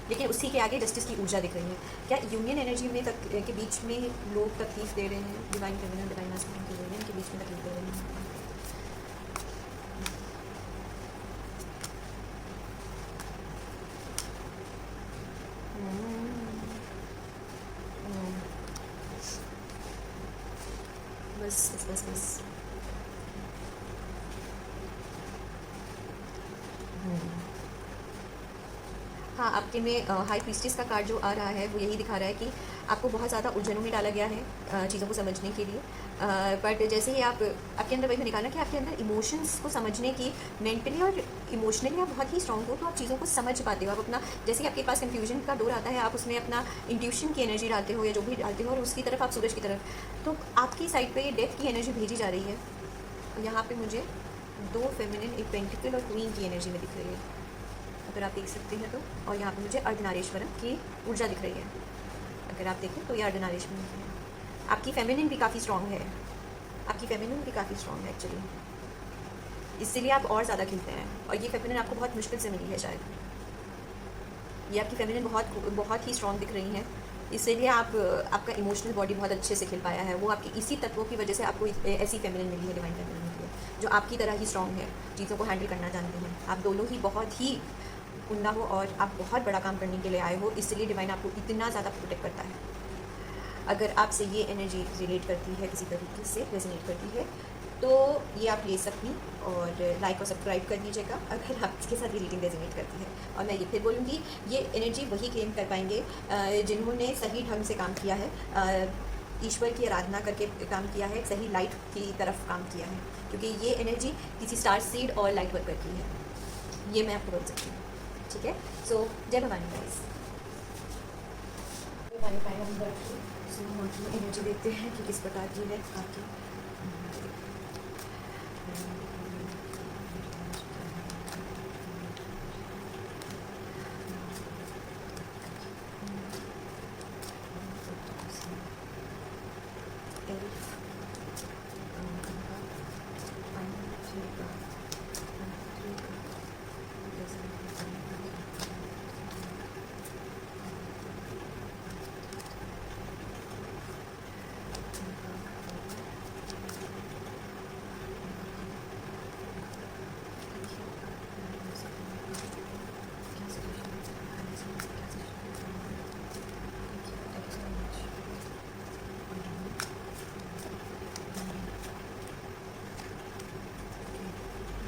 लेकिन उसी के आगे जस्टिस की ऊर्जा दिख रही है। क्या यूनियन एनर्जी में के बीच में लोग तकलीफ दे रहे हैं? डिवाइन फेमिनिन, डिवाइन मास्कुलिन के यूनियन के बीच में तकलीफ दे रहे हैं। बस हाँ, आपके में हाई प्रीस्टिस का कार्ड जो आ रहा है वो यही दिखा रहा है कि आपको बहुत ज़्यादा उलझनों में डाला गया है चीज़ों को समझने के लिए, बट जैसे ही आपके अंदर वही निकाला कि आपके अंदर इमोशंस को समझने की, मेंटली और इमोशनली आप बहुत ही स्ट्रॉन्ग हो, तो आप चीज़ों को समझ पाते हो। आप अपना, जैसे कि आपके पास कंफ्यूजन का डोर आता है, आप उसमें अपना इंट्यूशन की एनर्जी डालते हो या जो भी डालते हो, और उसकी तरफ आप सूरज की तरफ, तो आपकी साइड पर डेथ की एनर्जी भेजी जा रही है। यहाँ पर मुझे 2 फेमिनिन, एक पेंटिकल और क्वीन की एनर्जी में दिख रही है, अगर आप देख सकते हैं तो। और यहाँ पे मुझे अर्धनारीश्वरम की ऊर्जा दिख रही है, अगर आप देखें तो ये अर्धनारीश्वरम है। आपकी फेमिनिन भी काफ़ी स्ट्रॉन्ग है, एक्चुअली, इसीलिए आप और ज़्यादा खिलते हैं। और ये फेमिनिन आपको बहुत मुश्किल से मिली है शायद, ये आपकी फेमिनिन बहुत ही स्ट्रॉन्ग दिख रही हैं, इसीलिए आपका इमोशनल बॉडी बहुत अच्छे से खिल पाया है। वो आपकी इसी तत्वों की वजह से आपको ऐसी फेमिनिन मिली है, डिवाइन फेमिनिन मिली है, जो आपकी तरह ही स्ट्रॉन्ग है, चीज़ों को हैंडल करना जानते हैं। आप दोनों ही बहुत ही उन्ना हो और आप बहुत बड़ा काम करने के लिए आए हो, इसलिए डिवाइन आपको इतना ज़्यादा प्रोटेक्ट करता है। अगर आपसे ये एनर्जी रिलेट करती है, किसी तरीके से रेजोनेट करती है, तो ये आप ले सकती, और लाइक और सब्सक्राइब कर दीजिएगा अगर आपके साथ ये रीडिंग रेजोनेट करती है। और मैं ये फिर बोलूँगी, ये एनर्जी वही क्लेम कर पाएंगे जिन्होंने सही ढंग से काम किया है, ईश्वर की आराधना करके काम किया है, सही लाइट की तरफ काम किया है, क्योंकि ये एनर्जी किसी स्टार सीड और लाइट वर्कर की है, ये मैं आपको बोल सकती हूँ। ठीक है, सो जय भवानी गाइस। हम एनर्जी देखते हैं कि किस प्रकार की है आपकी।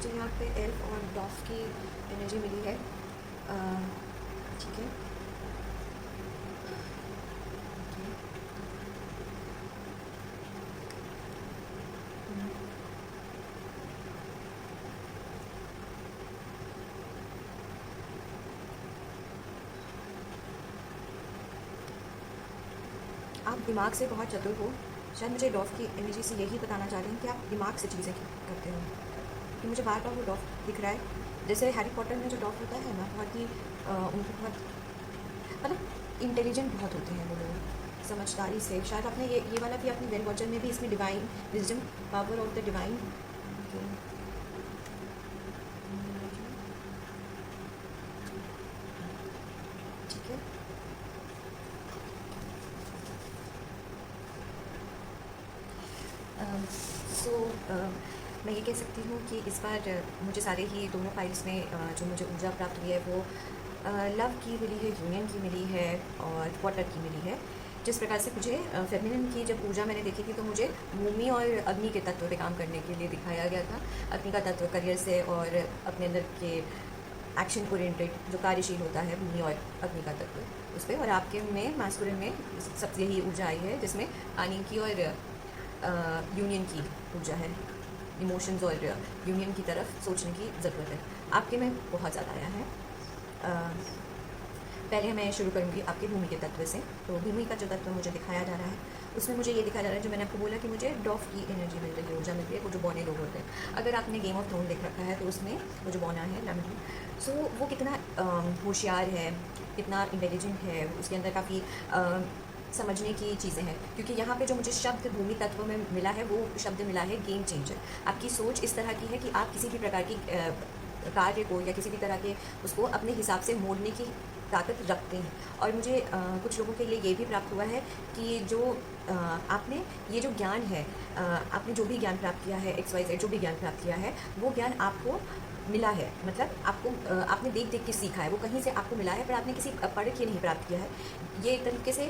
मुझे यहाँ पे एल्फ और डॉफ की एनर्जी मिली है। ठीक है, आप दिमाग से बहुत चतुर हो। शायद मुझे डॉफ की एनर्जी से यही बताना चाह रहे हैं कि आप दिमाग से चीज़ें करते हो, कि मुझे बार बार वो डॉफ दिख रहा है। जैसे हैरी पॉटर में जो डॉफ होता है ना, बहुत ही उनको बहुत मतलब इंटेलिजेंट बहुत होते हैं वो लोग, समझदारी से। शायद आपने ये वाला भी अपनी वेल वॉचर में भी इसमें divine wisdom power of the divine. ठीक है, सो मैं ये कह सकती हूँ कि इस बार मुझे सारे ही दोनों फाइल्स में जो मुझे ऊर्जा प्राप्त हुई है वो लव की मिली है, यूनियन की मिली है और वाटर की मिली है। जिस प्रकार से मुझे फेमिनिन की जब ऊर्जा मैंने देखी थी तो मुझे भूमि और अग्नि के तत्व पे काम करने के लिए दिखाया गया था। अग्नि का तत्व करियर से और अपने अंदर के एक्शन ओरिएंटेड जो कार्यशील होता है, भूमि और अग्नि का तत्व उस पर। और आपके में मास्कुलिन में सब यही ऊर्जा आई है जिसमें पानी की और यूनियन की ऊर्जा है, इमोशंस और यूनियन की तरफ सोचने की ज़रूरत है। आपके में बहुत ज़्यादा आया है। पहले मैं शुरू करूँगी आपके भूमि के तत्व से। तो भूमि का जो तत्व मुझे दिखाया जा रहा है उसमें मुझे ये दिखाया जा रहा है, जो मैंने आपको बोला कि मुझे डॉफ की एनर्जी मिल रही है, ऊर्जा मिल रही है, वो जो बौने लोग होते हैं। अगर आपने गेम ऑफ थ्रोन देख रखा है तो उसमें वो जो बौना है लैमडन, सो वो कितना होशियार है, कितना इंटेलिजेंट है, उसके अंदर काफ़ी समझने की चीज़ें हैं। क्योंकि यहाँ पे जो मुझे शब्द भूमि तत्व में मिला है वो शब्द मिला है गेम चेंजर। आपकी सोच इस तरह की है कि आप किसी भी प्रकार की कार्य को या किसी भी तरह के उसको अपने हिसाब से मोड़ने की ताकत रखते हैं। और मुझे कुछ लोगों के लिए ये भी प्राप्त हुआ है कि जो आपने ये जो ज्ञान है, आपने जो भी ज्ञान प्राप्त किया है, XYZ जो भी ज्ञान प्राप्त किया है, वो ज्ञान आपको मिला है। मतलब आपको आपने देख देख के सीखा है, वो कहीं से आपको मिला है, पर आपने किसी पढ़ के नहीं प्राप्त किया है। ये एक तरीके से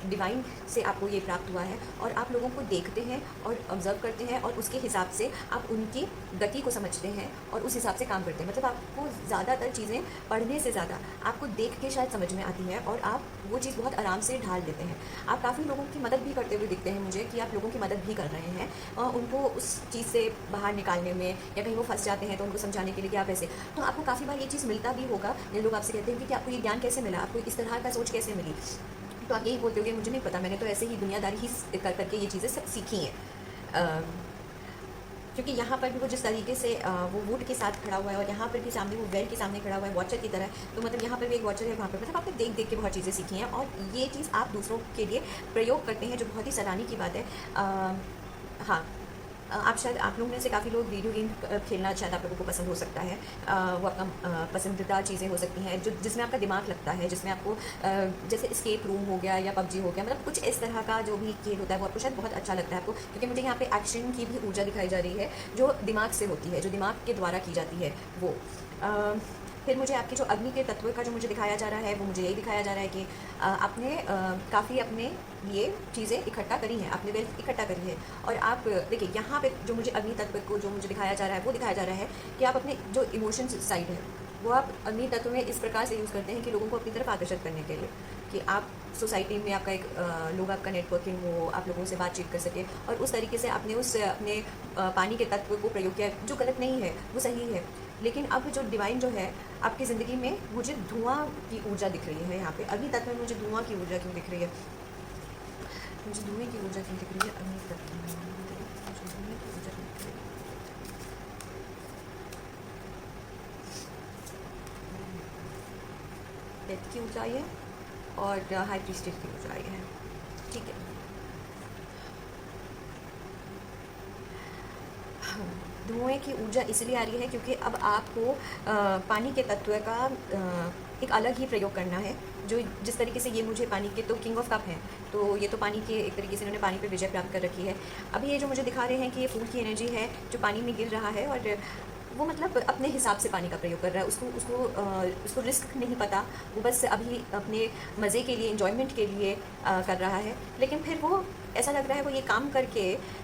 डिवाइन से आपको ये प्राप्त हुआ है। और आप लोगों को देखते हैं और ऑब्जर्व करते हैं और उसके हिसाब से आप उनकी गति को समझते हैं और उस हिसाब से काम करते हैं। मतलब आपको ज़्यादातर चीज़ें पढ़ने से ज़्यादा आपको देख के शायद समझ में आती है और आप वो चीज़ बहुत आराम से ढाल देते हैं। आप काफ़ी लोगों की मदद भी करते हुए दिखते हैं मुझे, कि आप लोगों की मदद भी कर रहे हैं और उनको उस चीज़ से बाहर निकालने में, या कहीं वो फंस जाते हैं तो उनको समझाने के लिए कि आप ऐसे। तो आपको काफ़ी बार ये चीज़ मिलता भी होगा। ये लोग आपसे कहते हैं कि आपको ये ज्ञान कैसे मिला, आपको इस तरह का सोच कैसे मिली, तो आप यही बोलते होगे मुझे नहीं पता, मैंने तो ऐसे ही दुनियादारी ही कर करके ये चीज़ें सब सीखी हैं। क्योंकि यहाँ पर भी वो जिस तरीके से वो वुड के साथ खड़ा हुआ है और यहाँ पर भी सामने वो वेल के सामने खड़ा हुआ है वॉचर की तरह। तो मतलब यहाँ पर भी एक वॉचर है, वहाँ पर मतलब आपने देख देख के बहुत चीज़ें सीखी हैं और ये चीज़ आप दूसरों के लिए प्रयोग करते हैं, जो बहुत ही सराहनीय की बात है। हाँ, आप शायद आप लोगों में से काफ़ी लोग वीडियो गेम खेलना शायद आप लोगों को पसंद हो सकता है। वो आपका पसंदीदा चीज़ें हो सकती हैं जो जिसमें आपका दिमाग लगता है, जिसमें आपको जैसे स्केप रूम हो गया या PUBG हो गया, मतलब कुछ इस तरह का जो भी खेल होता है वो आपको शायद बहुत अच्छा लगता है आपको। क्योंकि मुझे यहाँ पे एक्शन की भी ऊर्जा दिखाई जा रही है जो दिमाग से होती है, जो दिमाग के द्वारा की जाती है वो। फिर मुझे आपके जो अग्नि के तत्व का जो मुझे दिखाया जा रहा है वो मुझे यही दिखाया जा रहा है कि आपने काफ़ी अपने लिए चीज़ें इकट्ठा करी हैं, आपने वेल्थ इकट्ठा करी है। और आप देखिए यहाँ पे जो मुझे अग्नि तत्व को जो मुझे दिखाया जा रहा है वो दिखाया जा रहा है कि आप अपने जो इमोशंस साइड है वो आप अग्नि तत्व में इस प्रकार से यूज़ करते हैं कि लोगों को अपनी तरफ आकर्षित करने के लिए, कि आप सोसाइटी में आपका एक लोग आपका नेटवर्किंग हो, आप लोगों से बातचीत कर सके। और उस तरीके से आपने उस अपने पानी के तत्व को प्रयोग किया, जो गलत नहीं है, वो सही है। लेकिन अब जो डिवाइन जो है आपकी ज़िंदगी में, मुझे धुआं की ऊर्जा दिख रही है यहाँ पे। अग्नि तत्व में मुझे धुआं की ऊर्जा क्यों दिख रही है, मुझे धुएँ की ऊर्जा क्यों दिख रही है अग्नि तत्व में, मुझे धुएँ की ऊर्जा क्यों दिख रही है। डेथ की ऊर्जा आई है और हाई प्रीस्टेड की ऊर्जा आई है। ठीक है, धुएँ की ऊर्जा इसलिए आ रही है क्योंकि अब आपको पानी के तत्व का एक अलग ही प्रयोग करना है। जो जिस तरीके से ये मुझे पानी के तो किंग ऑफ कप हैं, तो ये तो पानी के एक तरीके से इन्होंने पानी पे विजय प्राप्त कर रखी है। अभी ये जो मुझे दिखा रहे हैं कि ये फूल की एनर्जी है जो पानी में गिर रहा है, और वो मतलब अपने हिसाब से पानी का प्रयोग कर रहा है, उसको रिस्क नहीं पता, वो बस अभी अपने मज़े के लिए, एंजॉयमेंट के लिए कर रहा है। लेकिन फिर वो ऐसा लग रहा है वो ये काम करके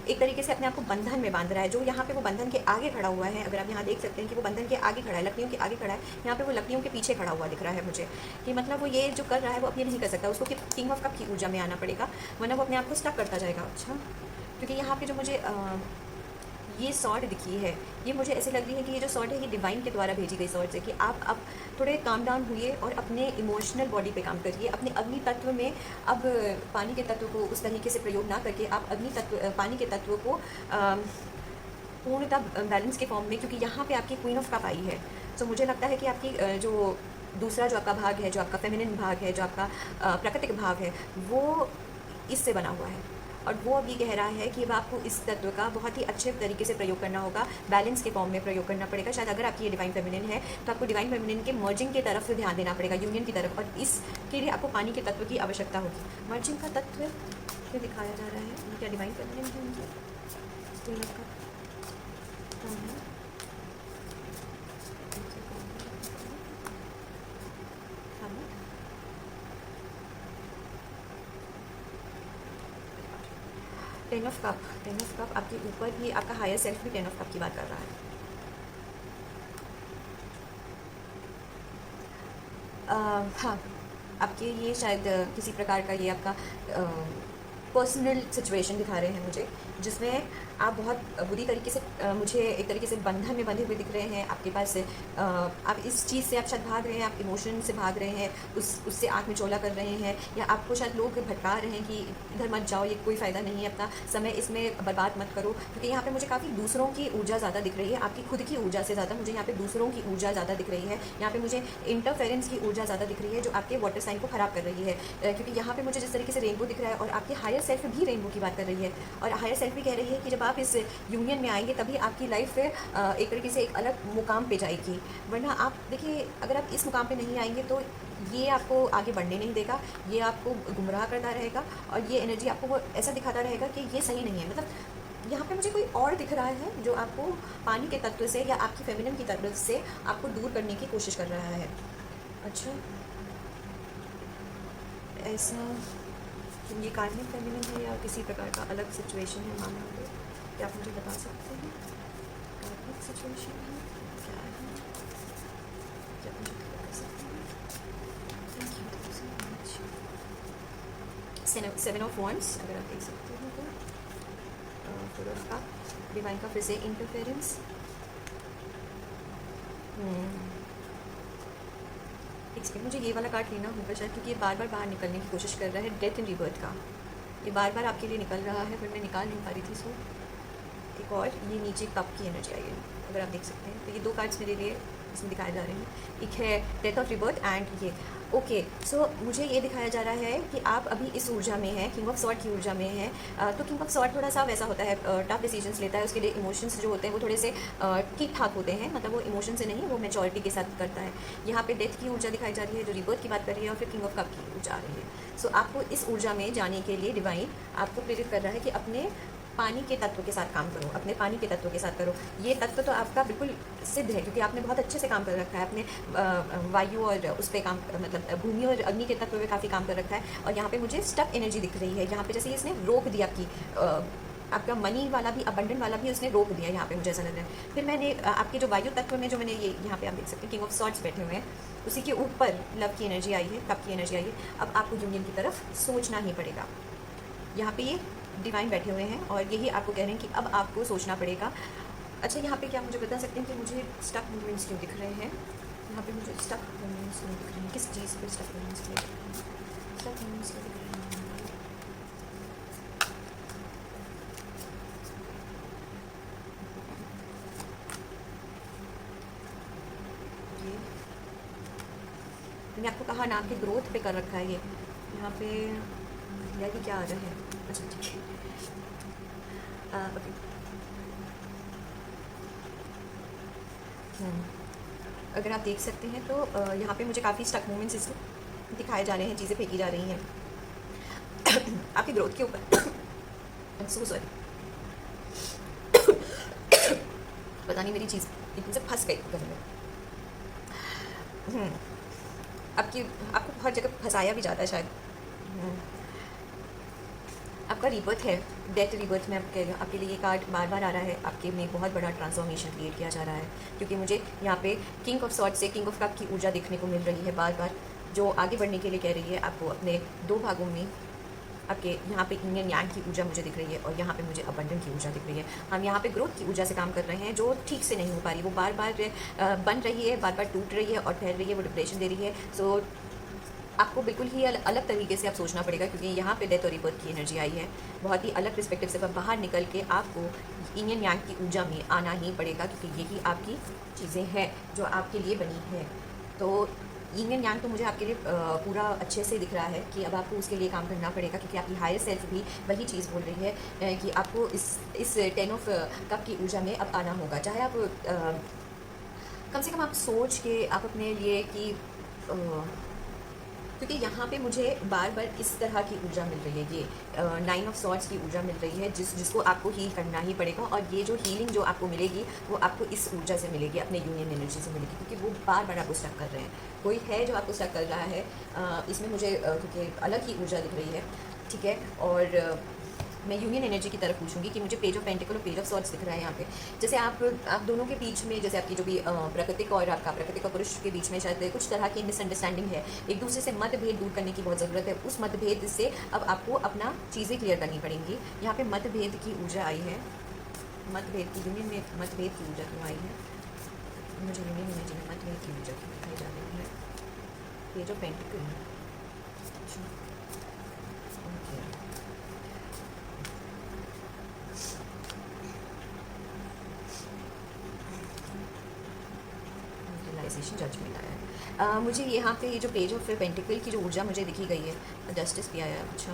एक तरीके से अपने आप को बंधन में बांध रहा है। जो यहाँ पे वो बंधन के आगे खड़ा हुआ है, अगर आप यहाँ देख सकते हैं कि वो बंधन के आगे खड़ा है, लकड़ियों के आगे खड़ा है, यहाँ पे वो लकड़ियों के पीछे खड़ा हुआ दिख रहा है मुझे, कि मतलब वो ये जो कर रहा है वो अब ये नहीं कर सकता, उसको किंग ऑफ कप की ऊर्जा में आना पड़ेगा, वरना वो अपने आप को स्टक करता जाएगा। अच्छा, क्योंकि यहाँ पे जो मुझे ये सॉर्ड दिखी है, ये मुझे ऐसे लग रही है कि ये जो सॉर्ड है ये डिवाइन के द्वारा भेजी गई सॉर्ड है, कि आप अब थोड़े काम डाउन हुए और अपने इमोशनल बॉडी पे काम करिए, अपने अग्नि तत्व में अब पानी के तत्व को उस तरीके से प्रयोग ना करके आप अग्नि तत्व, पानी के तत्व को पूर्णतः बैलेंस के फॉर्म में, क्योंकि यहाँ पे आपकी क्वीन ऑफ कप आई है। तो मुझे लगता है कि आपकी जो दूसरा जो आपका भाग है, जो आपका फेमिनिन भाग है, जो आपका प्राकृतिक भाग है, वो इससे बना हुआ है, और वो अब ये कह रहा है कि अब आपको इस तत्व का बहुत ही अच्छे तरीके से प्रयोग करना होगा, बैलेंस के फॉर्म में प्रयोग करना पड़ेगा। शायद अगर आपकी ये डिवाइन फेमिनिन है तो आपको डिवाइन फेमिनिन के मर्जिंग की तरफ ध्यान देना पड़ेगा, यूनियन की तरफ, और इसके लिए आपको पानी के तत्व की आवश्यकता होगी। मर्जिंग का तत्व क्यों दिखाया जा रहा है? ये क्या डिवाइन फेमिनिन है उनकी? टेन ऑफ कप आपके ऊपर ही, आपका हायर सेल्फ भी टेन ऑफ कप की बात कर रहा है। हाँ, आपके ये शायद किसी प्रकार का ये आपका पर्सनल सिचुएशन दिखा रहे हैं मुझे, जिसमें आप बहुत बुरी तरीके से मुझे एक तरीके से बंधन में बंधे हुए दिख रहे हैं। आपके पास आप इस चीज़ से आप शायद भाग रहे हैं, आप इमोशन से भाग रहे हैं, उससे आँख में चोला कर रहे हैं, या आपको शायद लोग भटका रहे हैं कि इधर मत जाओ, ये कोई फ़ायदा नहीं है, अपना समय इसमें बर्बाद मत करो। क्योंकि यहाँ पे मुझे काफ़ी दूसरों की ऊर्जा ज़्यादा दिख रही है, आपकी खुद की ऊर्जा से ज़्यादा मुझे यहाँ पे दूसरों की ऊर्जा ज़्यादा दिख रही है। यहाँ पे मुझे इंटरफेरेंस की ऊर्जा ज़्यादा दिख रही है, जो आपके वाटर साइन को ख़राब कर रही है। क्योंकि यहाँ पे मुझे जिस तरीके से रेनबो दिख रहा है, और आपकी हायर सेल्फ भी रेनबो की बात कर रही है, और हायर सेल्फ भी कह रही है कि जब आप इस यूनियन में आएंगे तभी आपकी लाइफ एक तरीके से एक अलग मुकाम पे जाएगी। वरना आप देखिए, अगर आप इस मुकाम पे नहीं आएंगे तो ये आपको आगे बढ़ने नहीं देगा, ये आपको गुमराह करता रहेगा, और ये एनर्जी आपको वो ऐसा दिखाता रहेगा कि ये सही नहीं है। मतलब यहाँ पे मुझे कोई और दिख रहा है जो आपको पानी के तत्व से या आपकी फेमिनिन की तरफ से आपको दूर करने की कोशिश कर रहा है। अच्छा, ऐसा ये कार्मिक फेमिनिन है या किसी प्रकार का अलग सिचुएशन है मामला में, क्या आप मुझे बता सकते हैं? कार्मिक सिचुएशन है क्या है, क्या आप मुझे बता सकते हैं? Thank you so much. Seven of wands अगर आप देख सकते हो तो, फोर ऑफ कप, डिवाइन का फिर से इंटरफेरेंस। एक्सपेक्ट मुझे ये वाला कार्ड लेना होगा शायद, क्योंकि ये बार बार बाहर निकलने की कोशिश कर रहा है, डेथ एंड रिबर्थ का। ये बार बार आपके लिए निकल रहा है, पर मैं निकाल नहीं पा रही थी। सो एक और ये नीचे कप की एनर्जी आई है, अगर आप देख सकते हैं। तो ये दो कार्ड्स मेरे लिए इसमें दिखाए जा रहे हैं, एक है डेथ ऑफ रिबर्थ एंड ये। ओके, सो मुझे ये दिखाया जा रहा है कि आप अभी इस ऊर्जा में हैं, किंग ऑफ सॉर्ड की ऊर्जा में हैं। तो किंग ऑफ सॉर्ड थोड़ा सा वैसा होता है, टफ डिसीजंस लेता है, उसके लिए इमोशंस जो होते हैं वो थोड़े से ठीक ठाक होते हैं, मतलब वो इमोशन से नहीं, वो मैच्योरिटी के साथ करता है। यहाँ पे डेथ की ऊर्जा दिखाई जा रही है, जो रिबर्थ की बात कर रही है, और फिर किंग ऑफ कप की ऊर्जा आ रही है। सो आपको इस ऊर्जा में जाने के लिए डिवाइन आपको प्रेरित कर रहा है कि अपने पानी के तत्व के साथ काम करो, अपने पानी के तत्व के साथ करो। ये तत्व तो आपका बिल्कुल सिद्ध है, क्योंकि आपने बहुत अच्छे से काम कर रखा है, अपने वायु और उस पर काम, मतलब भूमि और अग्नि के तत्व पे काफ़ी काम कर रखा है। और यहाँ पे मुझे स्टक एनर्जी दिख रही है, यहाँ पे जैसे इसने रोक दिया आपकी, आपका मनी वाला भी, अबंडेंट वाला भी उसने रोक दिया, यहाँ पे मुझे ऐसा लग रहा है। फिर मैंने आपके जो वायु तत्व में जो मैंने ये यहाँ पे आप देख सकते हैं किंग ऑफ सॉर्ड्स बैठे हुए हैं, उसी के ऊपर लव की एनर्जी आई है, कप की एनर्जी आई है। अब आपको यूनियन की तरफ सोचना ही पड़ेगा। यहाँ पे ये डिवाइन बैठे हुए हैं और यही आपको कह रहे हैं कि अब आपको सोचना पड़ेगा। अच्छा, यहाँ पे क्या मुझे बता सकते हैं कि मुझे स्टक मूवमेंट्स क्यों दिख रहे हैं? यहाँ पे मुझे स्टक मूवमेंट्स क्यों दिख रहे हैं? किस चीज़ पे स्टक मूवमेंट्स क्यों दिख रहे हैं? स्टक मूवमेंट्स क्यों दिख रहे हैं? ये मैंने आपको कहा ना, आपके ग्रोथ पे कर रखा है ये। यहाँ पे या कि क्या आ रहा है? अच्छा ठीक है, ओके। अगर आप देख सकते हैं तो यहाँ पे मुझे काफ़ी स्टक मूवमेंट्स इसमें दिखाए जा रहे हैं, चीज़ें फेंकी जा रही हैं आपकी ग्रोथ के ऊपर। So sorry. पता नहीं मेरी चीज़ एकदम से फंस गई घर में। आपको बहुत जगह फंसाया भी जाता है शायद। आपका रीबर्थ है, डेथ रीबर्थ में आपके लिए ये कार्ड बार बार आ रहा है। आपके में बहुत बड़ा ट्रांसफॉर्मेशन क्रिएट किया जा रहा है, क्योंकि मुझे यहाँ पे किंग ऑफ सॉर्ड्स से किंग ऑफ कप की ऊर्जा देखने को मिल रही है बार बार, जो आगे बढ़ने के लिए कह रही है आपको अपने 2 भागों में। आपके यहाँ पे इंडियन यांग की ऊर्जा मुझे दिख रही है और यहाँ पे मुझे अबंडन की ऊर्जा दिख रही है। हम यहाँ पे ग्रोथ की ऊर्जा से काम कर रहे हैं, जो ठीक से नहीं हो पा रही, वो बार बार बन रही है, बार बार टूट रही है और फैल रही है, वो डिप्रेशन दे रही है। सो आपको बिल्कुल ही अलग तरीके से आप सोचना पड़ेगा, क्योंकि यहाँ पे डेथ और रिबर्थ की एनर्जी आई है। बहुत ही अलग पर्सपेक्टिव से बाहर निकल के आपको इंडियन यांग की ऊर्जा में आना ही पड़ेगा, क्योंकि यही आपकी चीज़ें हैं जो आपके लिए बनी है। तो इंडियन यांग तो मुझे आपके लिए पूरा अच्छे से दिख रहा है कि अब आपको उसके लिए काम करना पड़ेगा, क्योंकि आपकी हायर सेल्फ भी वही चीज़ बोल रही है कि आपको इस 10 ऑफ कप की ऊर्जा में अब आना होगा। चाहे आप कम से कम आप सोच के आप अपने लिए कि क्योंकि यहाँ पे मुझे बार बार इस तरह की ऊर्जा मिल रही है, ये 9 ऑफ सॉर्ड्स की ऊर्जा मिल रही है, जिसको आपको हील करना ही पड़ेगा। और ये जो हीलिंग जो आपको मिलेगी वो आपको इस ऊर्जा से मिलेगी, अपने यूनियन एनर्जी से मिलेगी, क्योंकि वो बार बार आपको स्टक कर रहे हैं। कोई है जो आपको स्टक कर रहा है, इसमें मुझे क्योंकि अलग ही ऊर्जा दिख रही है, ठीक है। और मैं यूनियन एनर्जी की तरफ पूछूंगी कि मुझे पेज ऑफ पेंटिकल और पेज ऑफ सॉर्ड्स दिख रहा है यहाँ पे। जैसे आप दोनों के बीच में, जैसे आपकी जो भी प्राकृतिक और आपका प्राकृतिक और पुरुष के बीच में शायद कुछ तरह की मिसअंडरस्टैंडिंग है, एक दूसरे से मतभेद दूर करने की बहुत ज़रूरत है। उस मतभेद से अब आपको अपना चीज़ें क्लियर करनी पड़ेंगी। यहाँ पे मतभेद की ऊर्जा आई है, मतभेद की यूनियन में मतभेद की ऊर्जा क्यों आई है? मुझे यूनियन एनर्जी में मतभेद की ऊर्जा क्यों दिखाई जा रही है? पेज ऑफ पेंटिकल, जजमेंट आया है। मुझे यहाँ पे ये जो पेज ऑफ पेंटिकल की जो ऊर्जा मुझे दिखी गई है, जस्टिस भी आया है, अच्छा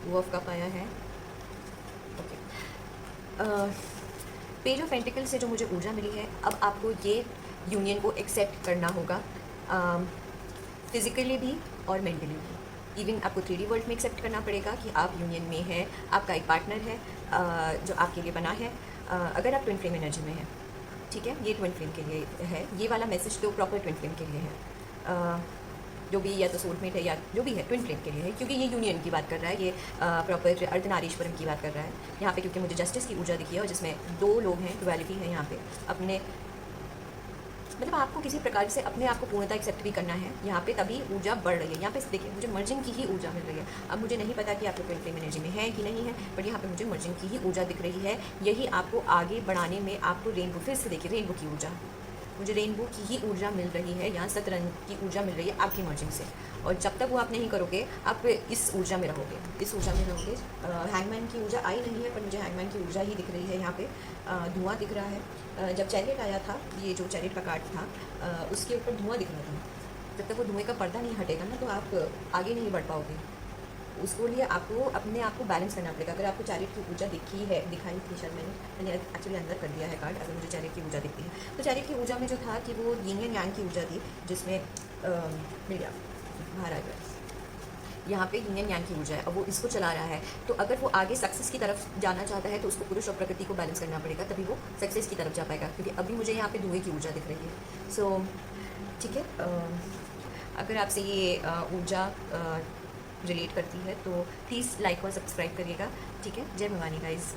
वो ऑफ कप आया है, ओके। पेज ऑफ पेंटिकल से जो मुझे ऊर्जा मिली है, अब आपको ये यूनियन को एक्सेप्ट करना होगा, फिज़िकली भी और मेंटली भी। इवन आपको 3D वर्ल्ड में एक्सेप्ट करना पड़ेगा कि आप यूनियन में हैं, आपका एक पार्टनर है जो आपके लिए बना है। अगर आप ट्विन फ्लेम एनर्जी में हैं, ठीक है, ये ट्विन फ्लेम के लिए है, ये वाला मैसेज तो प्रॉपर ट्विन फ्लेम के लिए है। जो भी या तो सोलमेट है या जो भी है, ट्विन फ्लेम के लिए है, क्योंकि ये यूनियन की बात कर रहा है, ये प्रॉपर अर्धनारीश्वरम की बात कर रहा है यहाँ पे, क्योंकि मुझे जस्टिस की ऊर्जा दिखी है और जिसमें 2 लोग हैं, डुअलिटी है यहाँ पे। अपने मतलब आपको किसी प्रकार से अपने आप को पूर्णतः एक्सेप्ट भी करना है यहाँ पे, तभी ऊर्जा बढ़ रही है। यहाँ पे देखिए मुझे मर्जिंग की ही ऊर्जा मिल रही है। अब मुझे नहीं पता कि आपको ट्विन फ्लेम एनर्जी में है कि नहीं है, बट यहाँ पे मुझे मर्जिंग की ही ऊर्जा दिख रही है। यही आपको आगे बढ़ाने में, आपको रेनबो, फिर से देखिए रेनबो की ऊर्जा, मुझे रेनबो की ही ऊर्जा मिल रही है, यहाँ सतरंग की ऊर्जा मिल रही है आपकी मर्जिंग से। और जब तक वो आप नहीं करोगे, आप इस ऊर्जा में रहोगे, इस ऊर्जा में रहोगे। हैंगमैन की ऊर्जा आई नहीं है, पर मुझे हैंगमैन की ऊर्जा ही दिख रही है यहाँ पे। धुआं दिख रहा है। जब चैरियट आया था, ये जो चैरियट का कार्ड था, उसके ऊपर धुआं दिख रहा था। जब तक वो धुएँ का पर्दा नहीं हटेगा ना, तो आप आगे नहीं बढ़ पाओगे। उसको लिए आपको अपने आप को बैलेंस करना पड़ेगा। अगर आपको चैरियट की ऊर्जा दिखाई थी, शायद मैंने एक्चुअली अंदर कर दिया है कार्ड। अगर मुझे चैरियट की ऊर्जा दिखती है, तो चैरियट की ऊर्जा में जो था कि वो यिन एंड यांग की ऊर्जा थी, जिसमें मेरा बाहर आ गया, यहाँ पे यिन एंड यांग की ऊर्जा है और वो इसको चला रहा है। तो अगर वो आगे सक्सेस की तरफ जाना चाहता है, तो उसको पुरुष और प्रकृति को बैलेंस करना पड़ेगा, तभी वो सक्सेस की तरफ जा पाएगा। क्योंकि अभी मुझे यहाँ पे धुएँ की ऊर्जा दिख रही है। सो ठीक है, अगर आपसे ये ऊर्जा रिलेट करती है तो प्लीज़ लाइक और सब्सक्राइब करिएगा, ठीक है। जय भवानी गाइज़।